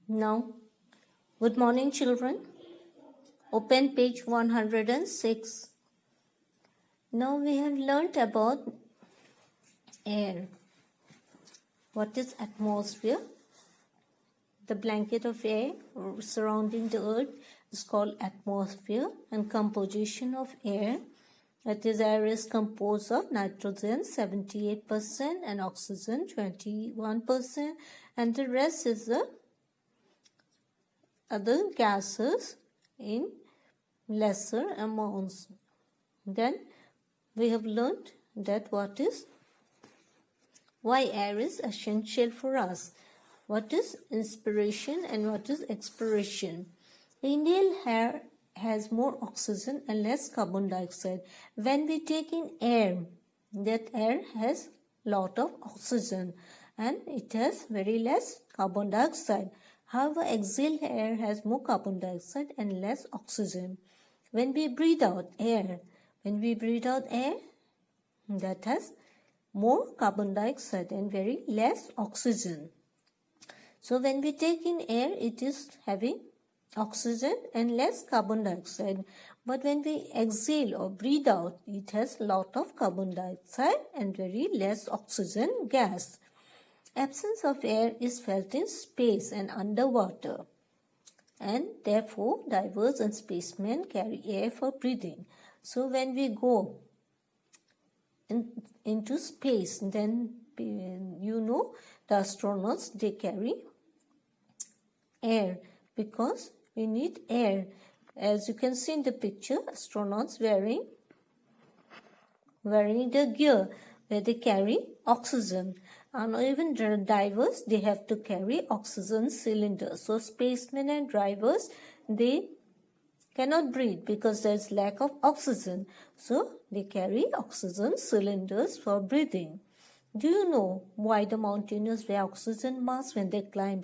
Now, good morning, children. Open page 106. Now we have learnt about air. What is atmosphere? The blanket of air surrounding the earth is called atmosphere, and composition of air. That is, air is composed of nitrogen 78% and oxygen 21%, and the rest is the other gases in lesser amounts. Then we have learned that why air is essential for us. What is inspiration and what is expiration? Inhale air has more oxygen and less carbon dioxide. When we take in air, that air has lot of oxygen and it has very less carbon dioxide. However, exhaled air has more carbon dioxide and less oxygen. When we breathe out air, that has more carbon dioxide and very less oxygen. So when we take in air, it is having oxygen and less carbon dioxide. But when we exhale or breathe out, it has lot of carbon dioxide and very less oxygen gas. Absence of air is felt in space and underwater, and therefore divers and spacemen carry air for breathing. So when we go into space, then the astronauts, they carry air because we need air. As you can see in the picture, astronauts wearing the gear where they carry oxygen. And even divers, they have to carry oxygen cylinders. So spacemen and divers, they cannot breathe because there is lack of oxygen. So they carry oxygen cylinders for breathing. Do you know why the mountaineers wear oxygen masks when they climb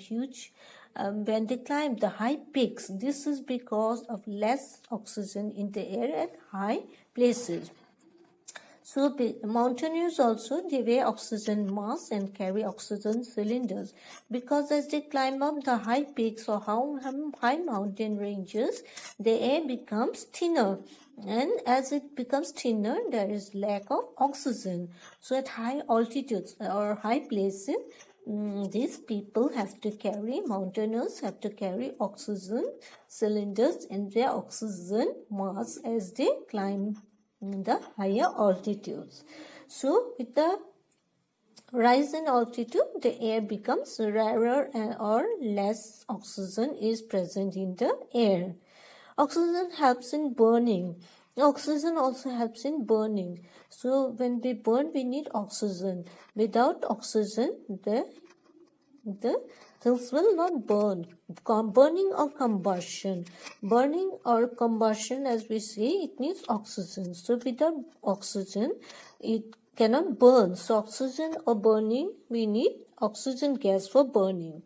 when they climb the high peaks? This is because of less oxygen in the air at high places. So mountaineers also, they wear oxygen masks and carry oxygen cylinders because as they climb up the high peaks or high mountain ranges, the air becomes thinner. And as it becomes thinner, there is lack of oxygen. So at high altitudes or high places, these people mountaineers have to carry oxygen cylinders in their oxygen masks as they climb in the higher altitudes. So with the rise in altitude, the air becomes rarer or less oxygen is present in the air. Oxygen helps in burning. Oxygen also helps in burning. So when we burn, we need oxygen. Without oxygen, the things will not burn. Burning or combustion. Burning or combustion, as we say, it needs oxygen. So without oxygen, it cannot burn. So oxygen or burning, we need oxygen gas for burning.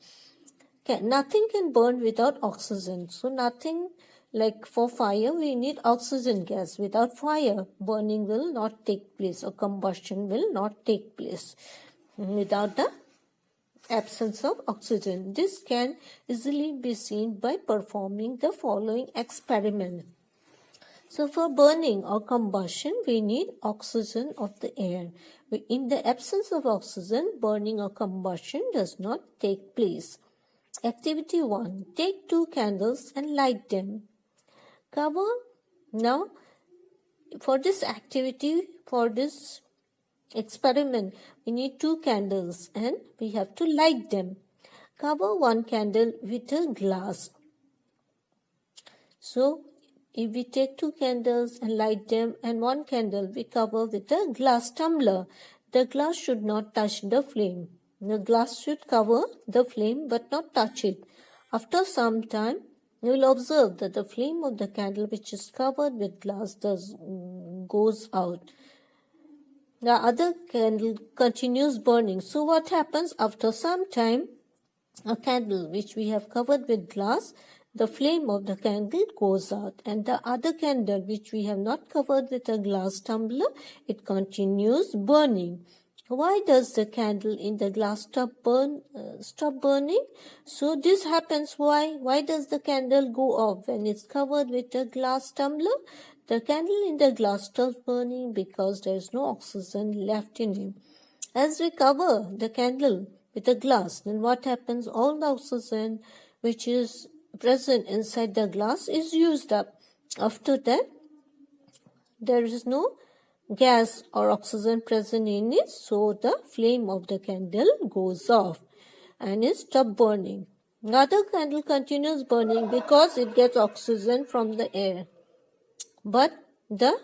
Nothing can burn without oxygen. So nothing, like for fire, we need oxygen gas. Without fire, burning will not take place or combustion will not take place without the absence of oxygen. This can easily be seen by performing the following experiment. So for burning or combustion, we need oxygen of the air. In the absence of oxygen, burning or combustion does not take place. Activity 1. Take 2 candles and light them. Now, for this activity, for this experiment, we need 2 candles and we have to light them. Cover 1 candle with a glass. So, if we take 2 candles and light them, and 1 candle we cover with a glass tumbler, the glass should not touch the flame. The glass should cover the flame but not touch it. After some time, you will observe that the flame of the candle which is covered with glass goes out. The other candle continues burning. So what happens after some time? A candle which we have covered with glass, the flame of the candle goes out, and the other candle which we have not covered with a glass tumbler, it continues burning. Why does the candle in the glass tub stop burning? So this happens why? Why does the candle go off when it's covered with a glass tumbler? The candle in the glass stops burning because there is no oxygen left in it. As we cover the candle with a glass, then what happens? All the oxygen which is present inside the glass is used up. After that, there is no gas or oxygen present in it, so the flame of the candle goes off and it stops burning. The other candle continues burning because it gets oxygen from the air. But the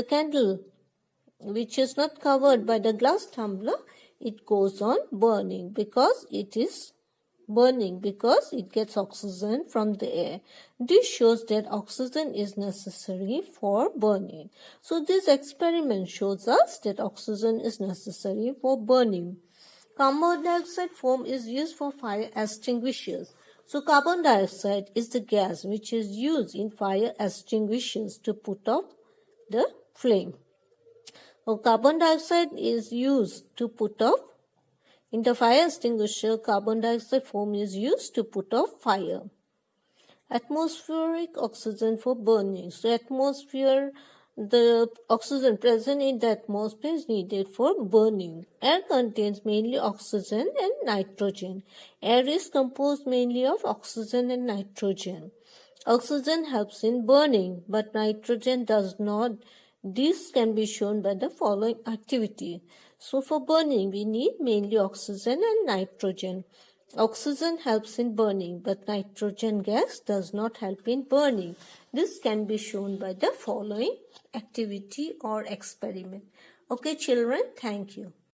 candle which is not covered by the glass tumbler, it goes on burning because it gets oxygen from the air. This shows that oxygen is necessary for burning. So this experiment shows us that oxygen is necessary for burning. Carbon dioxide foam is used for fire extinguishers. So carbon dioxide is the gas which is used in fire extinguishers to put out the flame. So carbon dioxide is used to put off. In the fire extinguisher, carbon dioxide foam is used to put off fire. Atmospheric oxygen for burning. So the oxygen present in the atmosphere is needed for burning. Air contains mainly oxygen and nitrogen. Air is composed mainly of oxygen and nitrogen. Oxygen helps in burning, but nitrogen does not. This can be shown by the following activity. So for burning, we need mainly oxygen and nitrogen. Oxygen helps in burning, but nitrogen gas does not help in burning. This can be shown by the following activity or experiment. Okay, children, thank you.